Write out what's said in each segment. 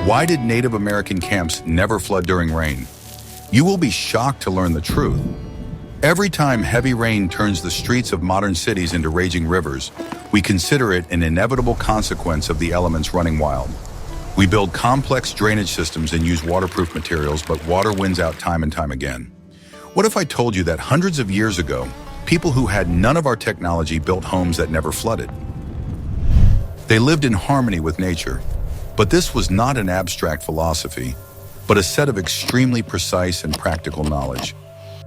Why did Native American camps never flood during rain? You will be shocked to learn the truth. Every time heavy rain turns the streets of modern cities into raging rivers, we consider it an inevitable consequence of the elements running wild. We build complex drainage systems and use waterproof materials, but water wins out time and time again. What if I told you that hundreds of years ago, people who had none of our technology built homes that never flooded? They lived in harmony with nature, but this was not an abstract philosophy, but a set of extremely precise and practical knowledge.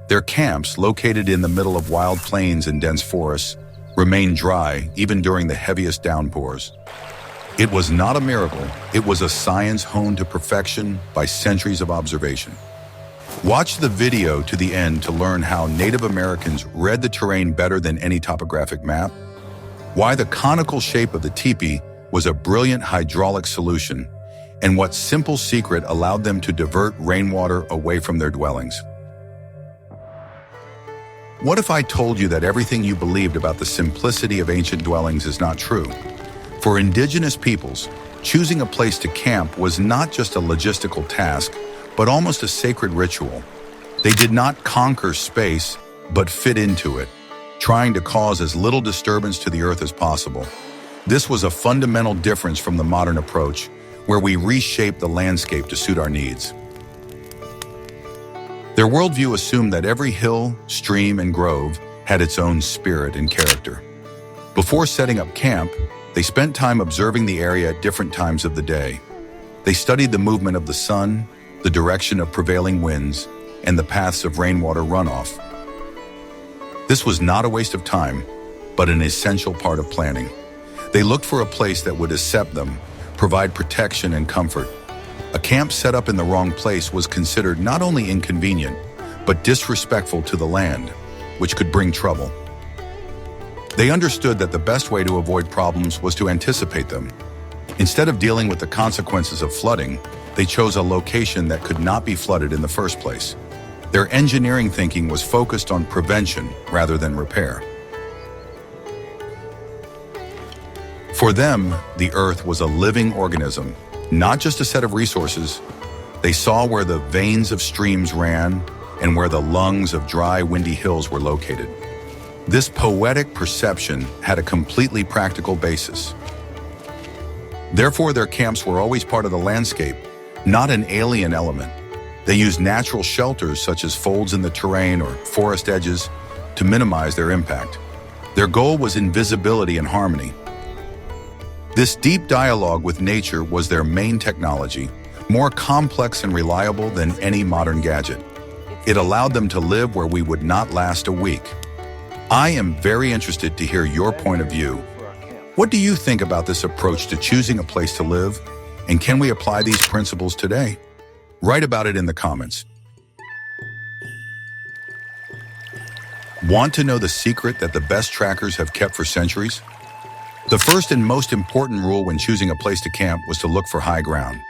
Their camps, located in the middle of wild plains and dense forests, remained dry even during the heaviest downpours. It was not a miracle, it was a science honed to perfection by centuries of observation. Watch the video to the end to learn how Native Americans read the terrain better than any topographic map, why the conical shape of the teepee was a brilliant hydraulic solution, and what simple secret allowed them to divert rainwater away from their dwellings. What if I told you that everything you believed about the simplicity of ancient dwellings is not true? For indigenous peoples, choosing a place to camp was not just a logistical task, but almost a sacred ritual. They did not conquer space, but fit into it, trying to cause as little disturbance to the earth as possible. This was a fundamental difference from the modern approach, where we reshape the landscape to suit our needs. Their worldview assumed that every hill, stream, and grove had its own spirit and character. Before setting up camp, they spent time observing the area at different times of the day. They studied the movement of the sun, the direction of prevailing winds, and the paths of rainwater runoff. This was not a waste of time, but an essential part of planning. They looked for a place that would accept them, provide protection and comfort. A camp set up in the wrong place was considered not only inconvenient, but disrespectful to the land, which could bring trouble. They understood that the best way to avoid problems was to anticipate them. Instead of dealing with the consequences of flooding, they chose a location that could not be flooded in the first place. Their engineering thinking was focused on prevention rather than repair. For them, the earth was a living organism, not just a set of resources. They saw where the veins of streams ran and where the lungs of dry, windy hills were located. This poetic perception had a completely practical basis. Therefore, their camps were always part of the landscape, not an alien element. They used natural shelters such as folds in the terrain or forest edges to minimize their impact. Their goal was invisibility and harmony. This deep dialogue with nature was their main technology, more complex and reliable than any modern gadget. It allowed them to live where we would not last a week. I am very interested to hear your point of view. What do you think about this approach to choosing a place to live? And can we apply these principles today? Write about it in the comments. Want to know the secret that the best trackers have kept for centuries? The first and most important rule when choosing a place to camp was to look for high ground.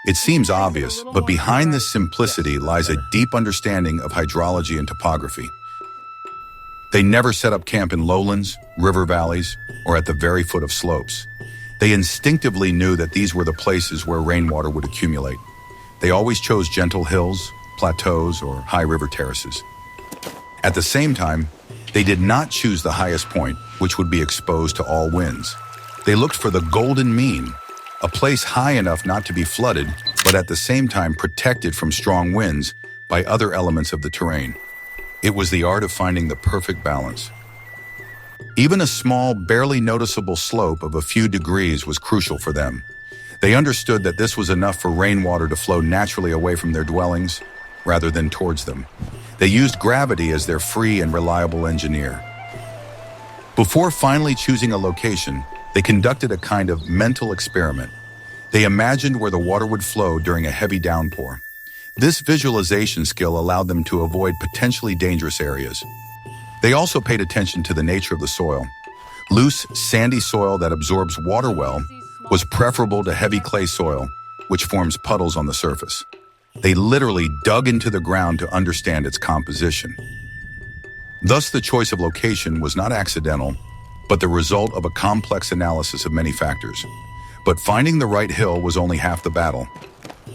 It seems obvious, but behind this simplicity lies a deep understanding of hydrology and topography. They never set up camp in lowlands, river valleys, or at the very foot of slopes. They instinctively knew that these were the places where rainwater would accumulate. They always chose gentle hills, plateaus, or high river terraces. At the same time, they did not choose the highest point, which would be exposed to all winds. They looked for the golden mean, a place high enough not to be flooded, but at the same time protected from strong winds by other elements of the terrain. It was the art of finding the perfect balance. Even a small, barely noticeable slope of a few degrees was crucial for them. They understood that this was enough for rainwater to flow naturally away from their dwellings, rather than towards them. They used gravity as their free and reliable engineer. Before finally choosing a location, they conducted a kind of mental experiment. They imagined where the water would flow during a heavy downpour. This visualization skill allowed them to avoid potentially dangerous areas. They also paid attention to the nature of the soil. Loose, sandy soil that absorbs water well was preferable to heavy clay soil, which forms puddles on the surface. They literally dug into the ground to understand its composition. Thus, the choice of location was not accidental, but the result of a complex analysis of many factors. But finding the right hill was only half the battle.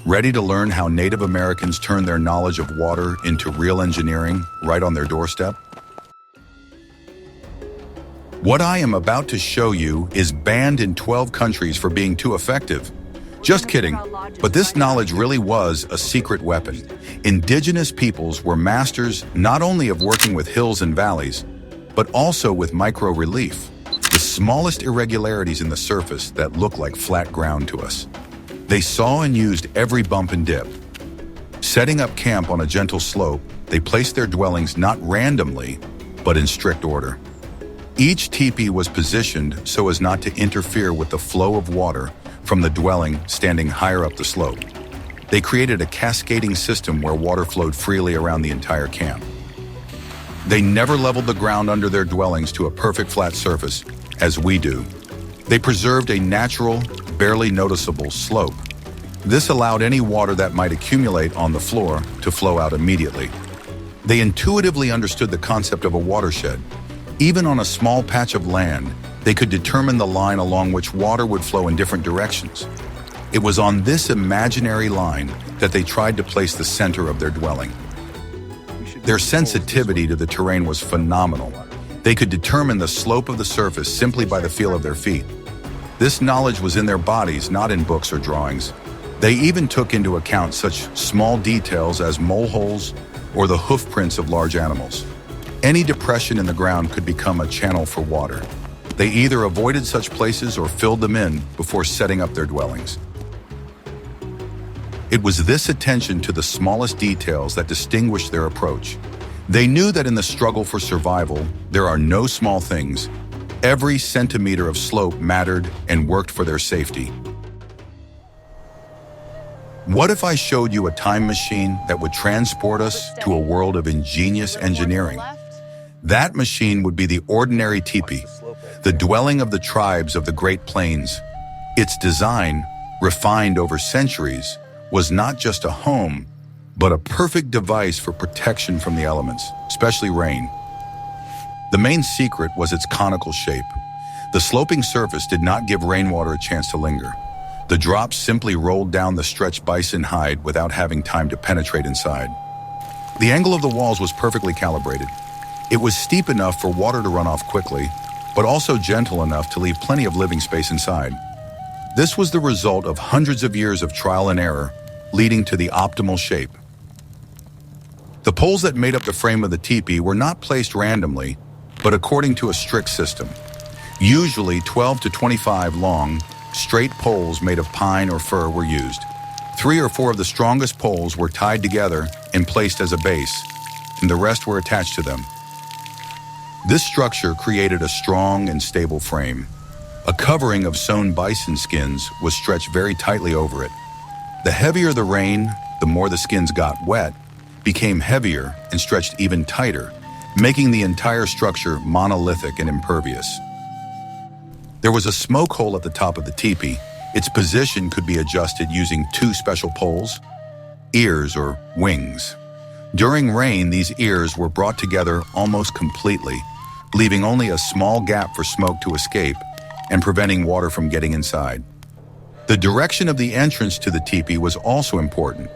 Ready to learn how Native Americans turned their knowledge of water into real engineering right on their doorstep? What I am about to show you is banned in 12 countries for being too effective. Just kidding, but this knowledge really was a secret weapon. Indigenous peoples were masters not only of working with hills and valleys, but also with micro-relief, the smallest irregularities in the surface that look like flat ground to us. They saw and used every bump and dip. Setting up camp on a gentle slope, they placed their dwellings not randomly, but in strict order. Each teepee was positioned so as not to interfere with the flow of water from the dwelling standing higher up the slope. They created a cascading system where water flowed freely around the entire camp. They never leveled the ground under their dwellings to a perfect flat surface, as we do. They preserved a natural, barely noticeable slope. This allowed any water that might accumulate on the floor to flow out immediately. They intuitively understood the concept of a watershed. Even on a small patch of land, they could determine the line along which water would flow in different directions. It was on this imaginary line that they tried to place the center of their dwelling. Their sensitivity to the terrain was phenomenal. They could determine the slope of the surface simply by the feel of their feet. This knowledge was in their bodies, not in books or drawings. They even took into account such small details as mole holes or the hoof prints of large animals. Any depression in the ground could become a channel for water. They either avoided such places or filled them in before setting up their dwellings. It was this attention to the smallest details that distinguished their approach. They knew that in the struggle for survival, there are no small things. Every centimeter of slope mattered and worked for their safety. What if I showed you a time machine that would transport us to a world of ingenious engineering? That machine would be the ordinary teepee, the dwelling of the tribes of the Great Plains. Its design, refined over centuries, was not just a home, but a perfect device for protection from the elements, especially rain. The main secret was its conical shape. The sloping surface did not give rainwater a chance to linger. The drops simply rolled down the stretched bison hide without having time to penetrate inside. The angle of the walls was perfectly calibrated. It was steep enough for water to run off quickly, but also gentle enough to leave plenty of living space inside. This was the result of hundreds of years of trial and error, leading to the optimal shape. The poles that made up the frame of the teepee were not placed randomly, but according to a strict system. Usually 12 to 25 long, straight poles made of pine or fir were used. 3 or 4 of the strongest poles were tied together and placed as a base, and the rest were attached to them. This structure created a strong and stable frame. A covering of sewn bison skins was stretched very tightly over it. The heavier the rain, the more the skins got wet, became heavier and stretched even tighter, making the entire structure monolithic and impervious. There was a smoke hole at the top of the teepee. Its position could be adjusted using 2 special poles, ears or wings. During rain, these ears were brought together almost completely, leaving only a small gap for smoke to escape and preventing water from getting inside. The direction of the entrance to the teepee was also important.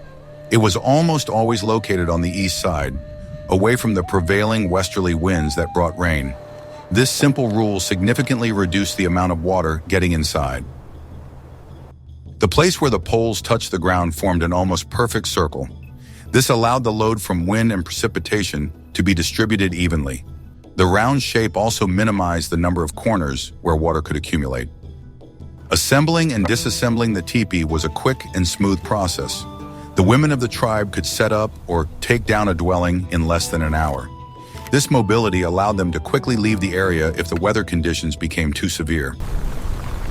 It was almost always located on the east side, away from the prevailing westerly winds that brought rain. This simple rule significantly reduced the amount of water getting inside. The place where the poles touched the ground formed an almost perfect circle. This allowed the load from wind and precipitation to be distributed evenly. The round shape also minimized the number of corners where water could accumulate. Assembling and disassembling the teepee was a quick and smooth process. The women of the tribe could set up or take down a dwelling in less than an hour. This mobility allowed them to quickly leave the area if the weather conditions became too severe.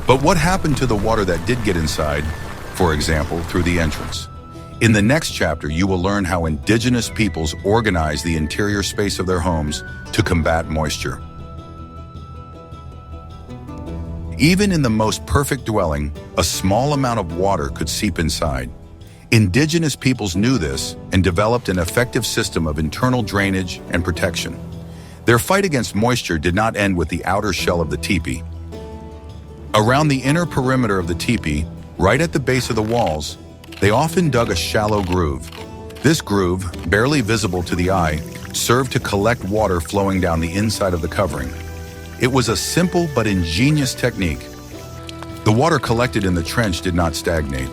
But what happened to the water that did get inside, for example, through the entrance? In the next chapter, you will learn how indigenous peoples organize the interior space of their homes to combat moisture. Even in the most perfect dwelling, a small amount of water could seep inside. Indigenous peoples knew this and developed an effective system of internal drainage and protection. Their fight against moisture did not end with the outer shell of the teepee. Around the inner perimeter of the teepee, right at the base of the walls, They often dug a shallow groove. This groove, barely visible to the eye, served to collect water flowing down the inside of the covering. It was a simple but ingenious technique. The water collected in the trench did not stagnate.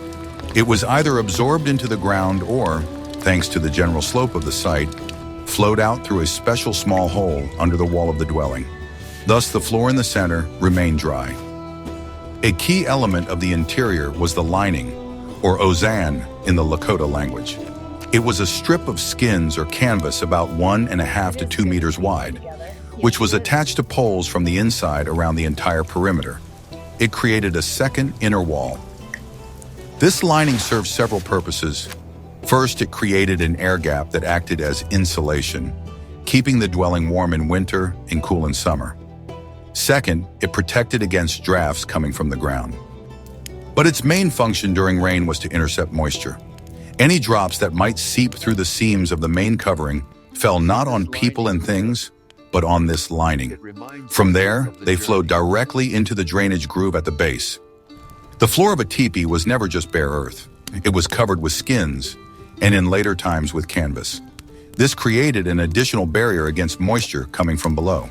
It was either absorbed into the ground or, thanks to the general slope of the site, flowed out through a special small hole under the wall of the dwelling. Thus, the floor in the center remained dry. A key element of the interior was the lining, or ozan in the Lakota language. It was a strip of skins or canvas about 1.5 to 2 meters wide, which was attached to poles from the inside around the entire perimeter. It created a second inner wall. This lining served several purposes. First, it created an air gap that acted as insulation, keeping the dwelling warm in winter and cool in summer. Second, it protected against drafts coming from the ground. But its main function during rain was to intercept moisture. Any drops that might seep through the seams of the main covering fell not on people and things, but on this lining. From there, they flowed directly into the drainage groove at the base. The floor of a teepee was never just bare earth. It was covered with skins, and in later times with canvas. This created an additional barrier against moisture coming from below.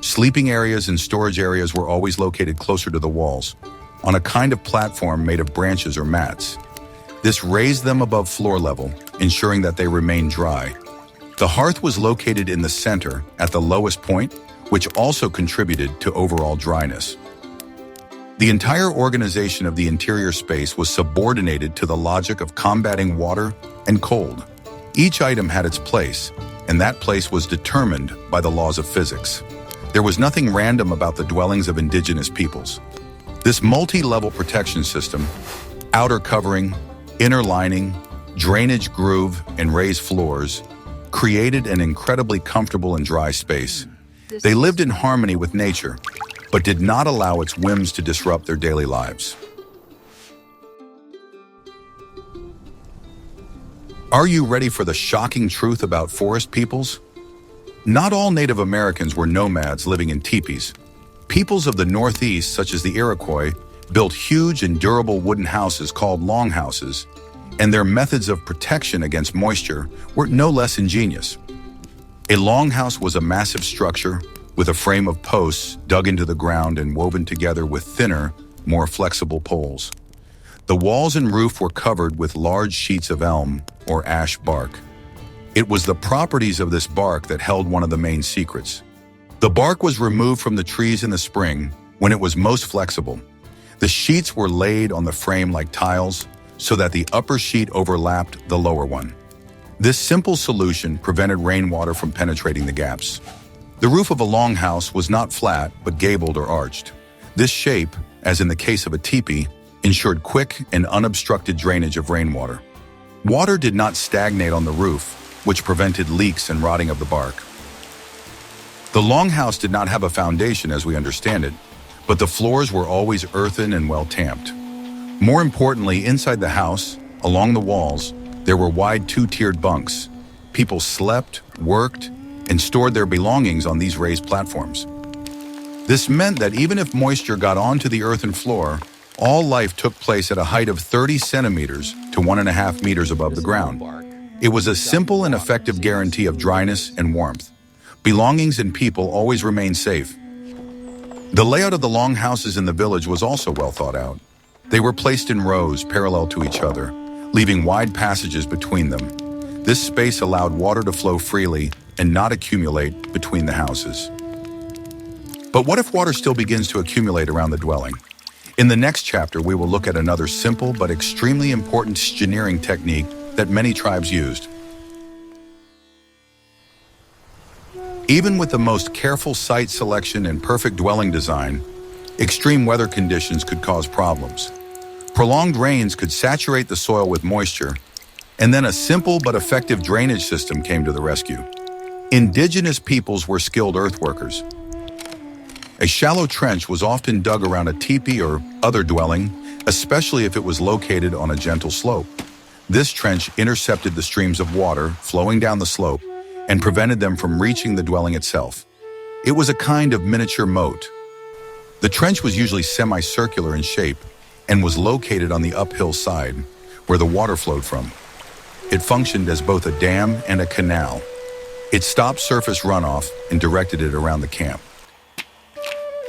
Sleeping areas and storage areas were always located closer to the walls, on a kind of platform made of branches or mats. This raised them above floor level, ensuring that they remained dry. The hearth was located in the center at the lowest point, which also contributed to overall dryness. The entire organization of the interior space was subordinated to the logic of combating water and cold. Each item had its place, and that place was determined by the laws of physics. There was nothing random about the dwellings of indigenous peoples. This multi-level protection system, outer covering, inner lining, drainage groove, and raised floors, created an incredibly comfortable and dry space. They lived in harmony with nature, but did not allow its whims to disrupt their daily lives. Are you ready for the shocking truth about forest peoples? Not all Native Americans were nomads living in teepees. Peoples of the Northeast, such as the Iroquois, built huge and durable wooden houses called longhouses, and their methods of protection against moisture were no less ingenious. A longhouse was a massive structure with a frame of posts dug into the ground and woven together with thinner, more flexible poles. The walls and roof were covered with large sheets of elm or ash bark. It was the properties of this bark that held one of the main secrets. The bark was removed from the trees in the spring when it was most flexible. The sheets were laid on the frame like tiles so that the upper sheet overlapped the lower one. This simple solution prevented rainwater from penetrating the gaps. The roof of a longhouse was not flat but gabled or arched. This shape, as in the case of a teepee, ensured quick and unobstructed drainage of rainwater. Water did not stagnate on the roof, which prevented leaks and rotting of the bark. The longhouse did not have a foundation as we understand it, but the floors were always earthen and well-tamped. More importantly, inside the house, along the walls, there were wide two-tiered bunks. People slept, worked, and stored their belongings on these raised platforms. This meant that even if moisture got onto the earthen floor, all life took place at a height of 30 centimeters to 1.5 meters above the ground. It was a simple and effective guarantee of dryness and warmth. Belongings and people always remained safe. The layout of the longhouses in the village was also well thought out. They were placed in rows parallel to each other, leaving wide passages between them. This space allowed water to flow freely and not accumulate between the houses. But what if water still begins to accumulate around the dwelling? In the next chapter, we will look at another simple but extremely important engineering technique that many tribes used. Even with the most careful site selection and perfect dwelling design, extreme weather conditions could cause problems. Prolonged rains could saturate the soil with moisture, and then a simple but effective drainage system came to the rescue. Indigenous peoples were skilled earthworkers. A shallow trench was often dug around a teepee or other dwelling, especially if it was located on a gentle slope. This trench intercepted the streams of water flowing down the slope and prevented them from reaching the dwelling itself. It was a kind of miniature moat. The trench was usually semicircular in shape and was located on the uphill side, where the water flowed from. It functioned as both a dam and a canal. It stopped surface runoff and directed it around the camp.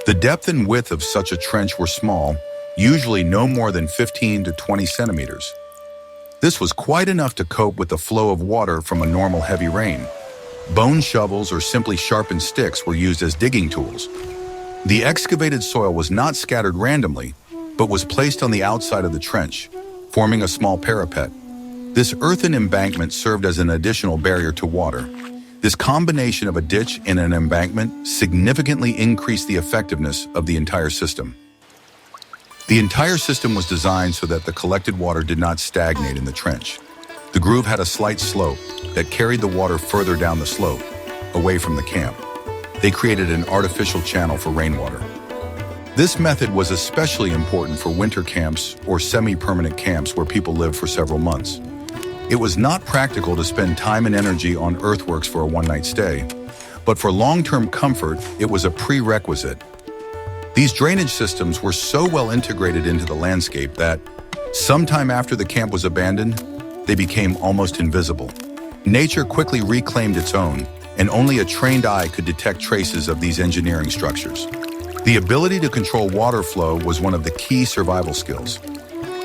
The depth and width of such a trench were small, usually no more than 15 to 20 centimeters. This was quite enough to cope with the flow of water from a normal heavy rain. Bone shovels or simply sharpened sticks were used as digging tools. The excavated soil was not scattered randomly, but was placed on the outside of the trench, forming a small parapet. This earthen embankment served as an additional barrier to water. This combination of a ditch and an embankment significantly increased the effectiveness of the entire system. The entire system was designed so that the collected water did not stagnate in the trench. The groove had a slight slope that carried the water further down the slope, away from the camp. They created an artificial channel for rainwater. This method was especially important for winter camps or semi-permanent camps where people lived for several months. It was not practical to spend time and energy on earthworks for a one-night stay, but for long-term comfort, it was a prerequisite. These drainage systems were so well integrated into the landscape that, sometime after the camp was abandoned, they became almost invisible. Nature quickly reclaimed its own, and only a trained eye could detect traces of these engineering structures. The ability to control water flow was one of the key survival skills.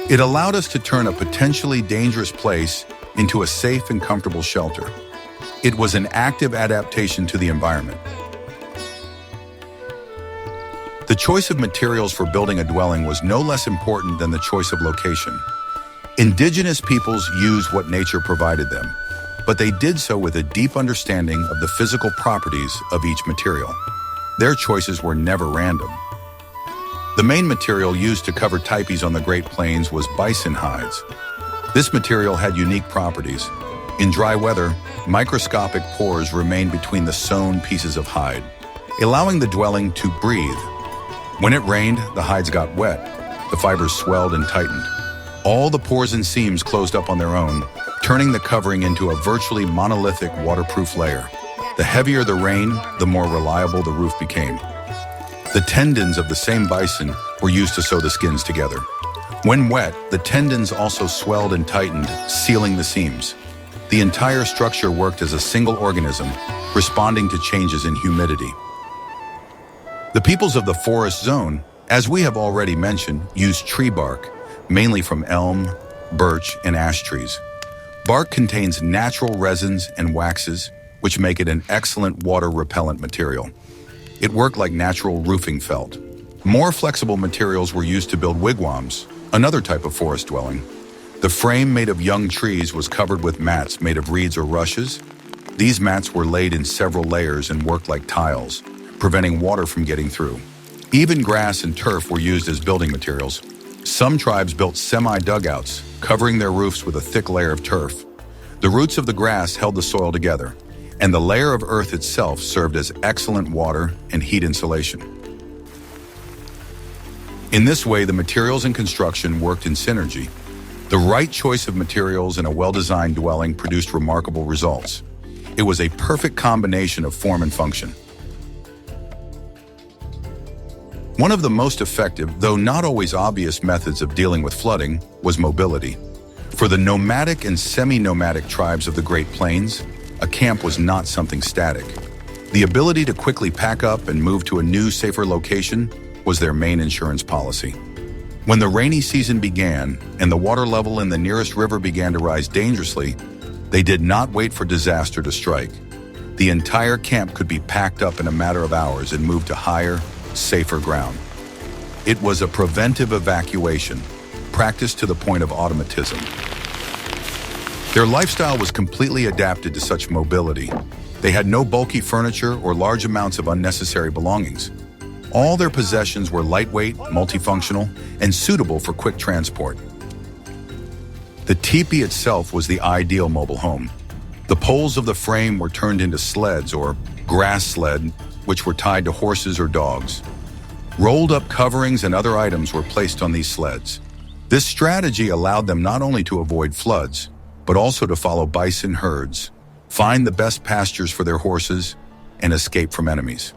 It allowed us to turn a potentially dangerous place into a safe and comfortable shelter. It was an active adaptation to the environment. The choice of materials for building a dwelling was no less important than the choice of location. Indigenous peoples used what nature provided them, but they did so with a deep understanding of the physical properties of each material. Their choices were never random. The main material used to cover teepees on the Great Plains was bison hides. This material had unique properties. In dry weather, microscopic pores remained between the sewn pieces of hide, allowing the dwelling to breathe. When it rained, the hides got wet. The fibers swelled and tightened. All the pores and seams closed up on their own, turning the covering into a virtually monolithic waterproof layer. The heavier the rain, the more reliable the roof became. The tendons of the same bison were used to sew the skins together. When wet, the tendons also swelled and tightened, sealing the seams. The entire structure worked as a single organism, responding to changes in humidity. The peoples of the forest zone, as we have already mentioned, used tree bark, mainly from elm, birch, and ash trees. Bark contains natural resins and waxes, which make it an excellent water-repellent material. It worked like natural roofing felt. More flexible materials were used to build wigwams, another type of forest dwelling. The frame made of young trees was covered with mats made of reeds or rushes. These mats were laid in several layers and worked like tiles, preventing water from getting through. Even grass and turf were used as building materials. Some tribes built semi-dugouts, covering their roofs with a thick layer of turf. The roots of the grass held the soil together, and the layer of earth itself served as excellent water and heat insulation. In this way, the materials and construction worked in synergy. The right choice of materials in a well-designed dwelling produced remarkable results. It was a perfect combination of form and function. One of the most effective, though not always obvious, methods of dealing with flooding was mobility. For the nomadic and semi-nomadic tribes of the Great Plains, a camp was not something static. The ability to quickly pack up and move to a new, safer location was their main insurance policy. When the rainy season began and the water level in the nearest river began to rise dangerously, they did not wait for disaster to strike. The entire camp could be packed up in a matter of hours and moved to higher, safer ground. It was a preventive evacuation, practiced to the point of automatism. Their lifestyle was completely adapted to such mobility. They had no bulky furniture or large amounts of unnecessary belongings. All their possessions were lightweight, multifunctional, and suitable for quick transport. The teepee itself was the ideal mobile home. The poles of the frame were turned into sleds or grass sled, which were tied to horses or dogs. Rolled up coverings and other items were placed on these sleds. This strategy allowed them not only to avoid floods, but also to follow bison herds, find the best pastures for their horses, and escape from enemies.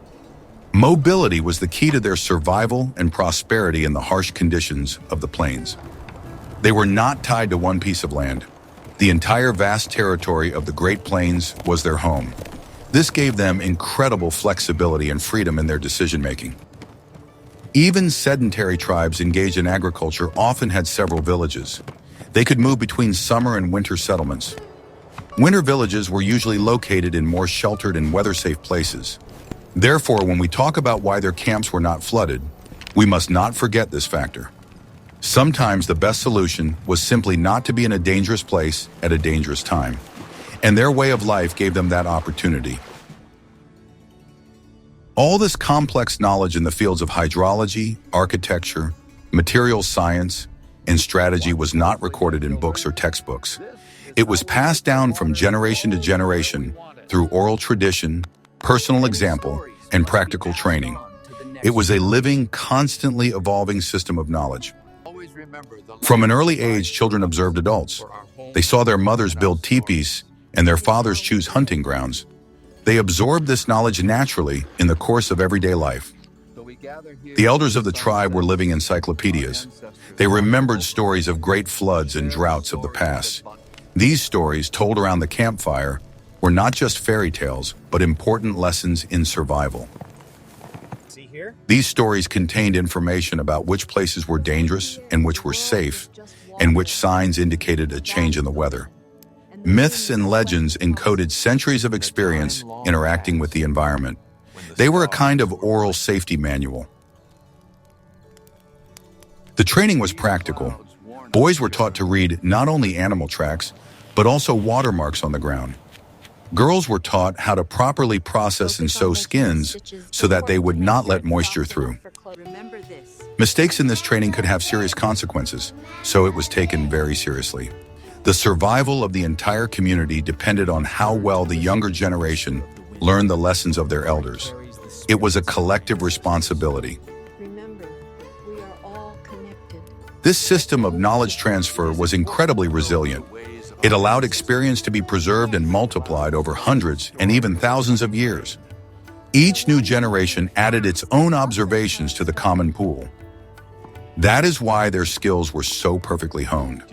Mobility was the key to their survival and prosperity in the harsh conditions of the plains. They were not tied to one piece of land. The entire vast territory of the Great Plains was their home. This gave them incredible flexibility and freedom in their decision-making. Even sedentary tribes engaged in agriculture often had several villages. They could move between summer and winter settlements. Winter villages were usually located in more sheltered and weather-safe places. Therefore, when we talk about why their camps were not flooded, we must not forget this factor. Sometimes the best solution was simply not to be in a dangerous place at a dangerous time, and their way of life gave them that opportunity. All this complex knowledge in the fields of hydrology, architecture, materials science, and strategy was not recorded in books or textbooks. It was passed down from generation to generation through oral tradition, personal example, and practical training. It was a living, constantly evolving system of knowledge. From an early age, children observed adults. They saw their mothers build teepees and their fathers choose hunting grounds. They absorbed this knowledge naturally in the course of everyday life. The elders of the tribe were living encyclopedias. They remembered stories of great floods and droughts of the past. These stories, told around the campfire, were not just fairy tales, but important lessons in survival. These stories contained information about which places were dangerous and which were safe, and which signs indicated a change in the weather. Myths and legends encoded centuries of experience interacting with the environment. They were a kind of oral safety manual. The training was practical. Boys were taught to read not only animal tracks, but also watermarks on the ground. Girls were taught how to properly process and sew skins so that they would not let moisture through. Mistakes in this training could have serious consequences, so it was taken very seriously. The survival of the entire community depended on how well the younger generation learned the lessons of their elders. It was a collective responsibility. Remember, we are all connected. This system of knowledge transfer was incredibly resilient. It allowed experience to be preserved and multiplied over hundreds and even thousands of years. Each new generation added its own observations to the common pool. That is why their skills were so perfectly honed.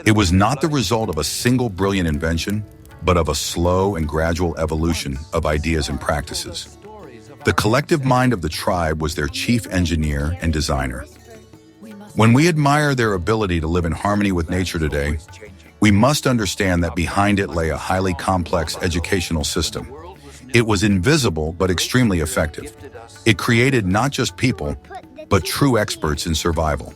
It was not the result of a single brilliant invention, but of a slow and gradual evolution of ideas and practices. The collective mind of the tribe was their chief engineer and designer. When we admire their ability to live in harmony with nature today, we must understand that behind it lay a highly complex educational system. It was invisible but extremely effective. It created not just people, but true experts in survival.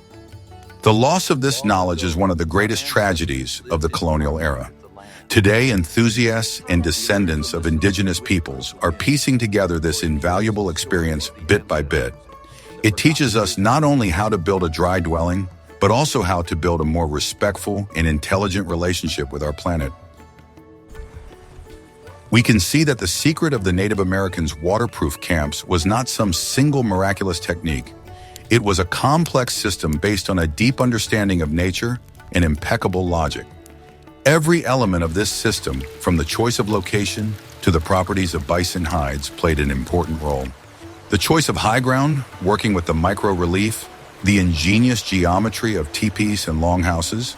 The loss of this knowledge is one of the greatest tragedies of the colonial era. Today, enthusiasts and descendants of indigenous peoples are piecing together this invaluable experience bit by bit. It teaches us not only how to build a dry dwelling, but also how to build a more respectful and intelligent relationship with our planet. We can see that the secret of the Native Americans' waterproof camps was not some single miraculous technique. It was a complex system based on a deep understanding of nature and impeccable logic. Every element of this system, from the choice of location to the properties of bison hides, played an important role. The choice of high ground, working with the micro-relief, the ingenious geometry of teepees and longhouses,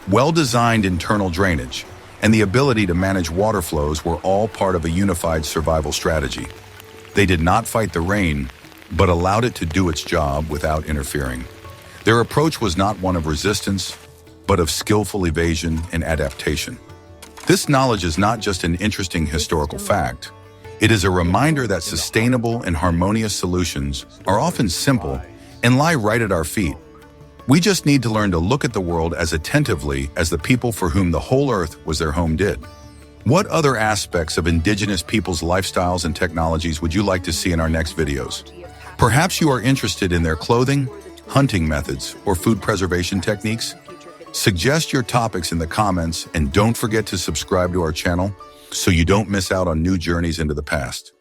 well-designed internal drainage, and the ability to manage water flows were all part of a unified survival strategy. They did not fight the rain, but allowed it to do its job without interfering. Their approach was not one of resistance, but of skillful evasion and adaptation. This knowledge is not just an interesting historical fact. It is a reminder that sustainable and harmonious solutions are often simple and lie right at our feet. We just need to learn to look at the world as attentively as the people for whom the whole earth was their home did. What other aspects of indigenous people's lifestyles and technologies would you like to see in our next videos? Perhaps you are interested in their clothing, hunting methods, or food preservation techniques? Suggest your topics in the comments and don't forget to subscribe to our channel so you don't miss out on new journeys into the past.